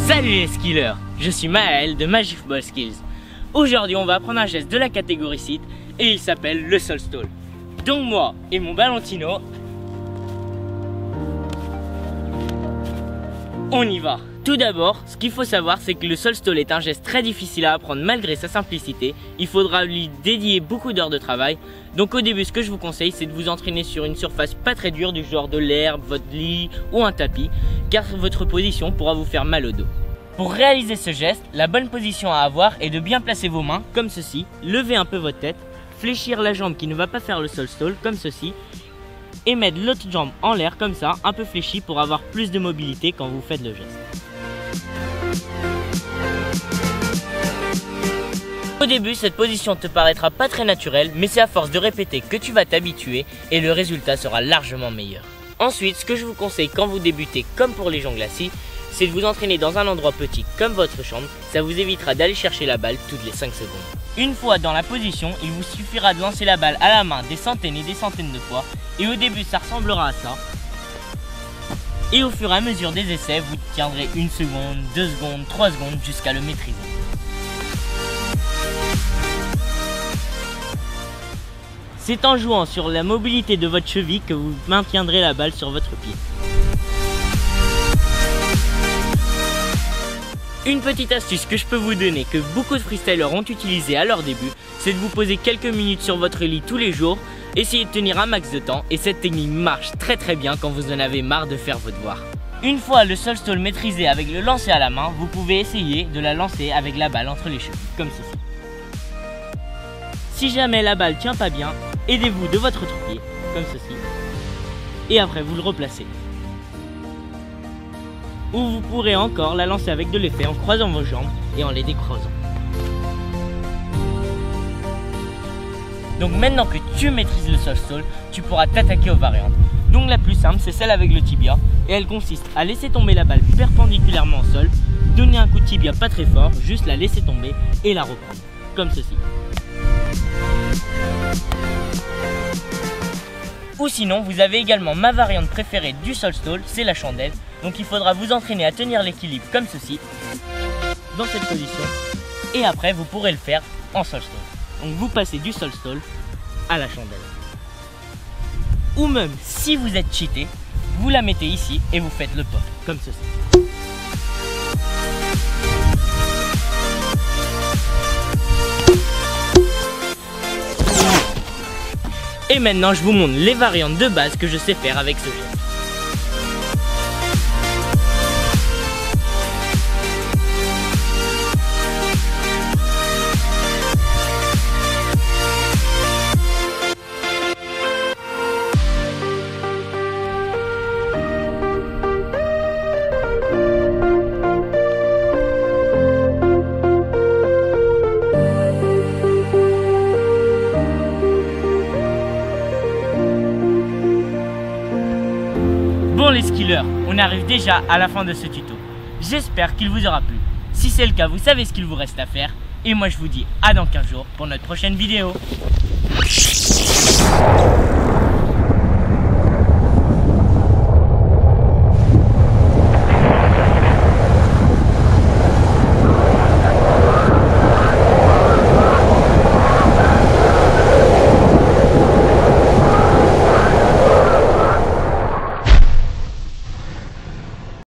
Salut les skillers, je suis Maël de Magic Ball Skills. Aujourd'hui on va apprendre un geste de la catégorie site et il s'appelle le sol stall. Donc moi et mon Valentino, on y va. Tout d'abord, ce qu'il faut savoir, c'est que le sol stall est un geste très difficile à apprendre malgré sa simplicité. Il faudra lui dédier beaucoup d'heures de travail. Donc au début, ce que je vous conseille, c'est de vous entraîner sur une surface pas très dure, du genre de l'herbe, votre lit ou un tapis, car votre position pourra vous faire mal au dos. Pour réaliser ce geste, la bonne position à avoir est de bien placer vos mains, comme ceci, lever un peu votre tête, fléchir la jambe qui ne va pas faire le sol stall, comme ceci, et mettre l'autre jambe en l'air, comme ça, un peu fléchie pour avoir plus de mobilité quand vous faites le geste. Au début, cette position te paraîtra pas très naturelle, mais c'est à force de répéter que tu vas t'habituer et le résultat sera largement meilleur. Ensuite, ce que je vous conseille quand vous débutez, comme pour les gens glacis, c'est de vous entraîner dans un endroit petit comme votre chambre. Ça vous évitera d'aller chercher la balle toutes les 5 secondes. Une fois dans la position, il vous suffira de lancer la balle à la main des centaines et des centaines de fois. Et au début, ça ressemblera à ça. Et au fur et à mesure des essais, vous tiendrez 1 seconde, 2 secondes, 3 secondes jusqu'à le maîtriser. C'est en jouant sur la mobilité de votre cheville que vous maintiendrez la balle sur votre pied. Une petite astuce que je peux vous donner, que beaucoup de freestylers ont utilisé à leur début, c'est de vous poser quelques minutes sur votre lit tous les jours, essayez de tenir un max de temps et cette technique marche très bien quand vous en avez marre de faire vos devoirs. Une fois le sol stall maîtrisé avec le lancer à la main, vous pouvez essayer de la lancer avec la balle entre les chevilles, comme ceci. Si jamais la balle tient pas bien, aidez-vous de votre autre pied, comme ceci, et après vous le replacez. Ou vous pourrez encore la lancer avec de l'effet en croisant vos jambes et en les décroisant. Donc maintenant que tu maîtrises le sol stall, tu pourras t'attaquer aux variantes. Donc la plus simple, c'est celle avec le tibia, et elle consiste à laisser tomber la balle perpendiculairement au sol, donner un coup de tibia pas très fort, juste la laisser tomber et la reprendre, comme ceci. Ou sinon, vous avez également ma variante préférée du sol stall, c'est la chandelle. Donc il faudra vous entraîner à tenir l'équilibre comme ceci, dans cette position, et après vous pourrez le faire en sol stall. Donc vous passez du sol stall à la chandelle. Ou même, si vous êtes cheaté, vous la mettez ici et vous faites le pop, comme ceci. Et maintenant, je vous montre les variantes de base que je sais faire avec ce geste. Bon les skillers, on arrive déjà à la fin de ce tuto. J'espère qu'il vous aura plu. Si c'est le cas, vous savez ce qu'il vous reste à faire. Et moi je vous dis à dans 15 jours pour notre prochaine vidéo.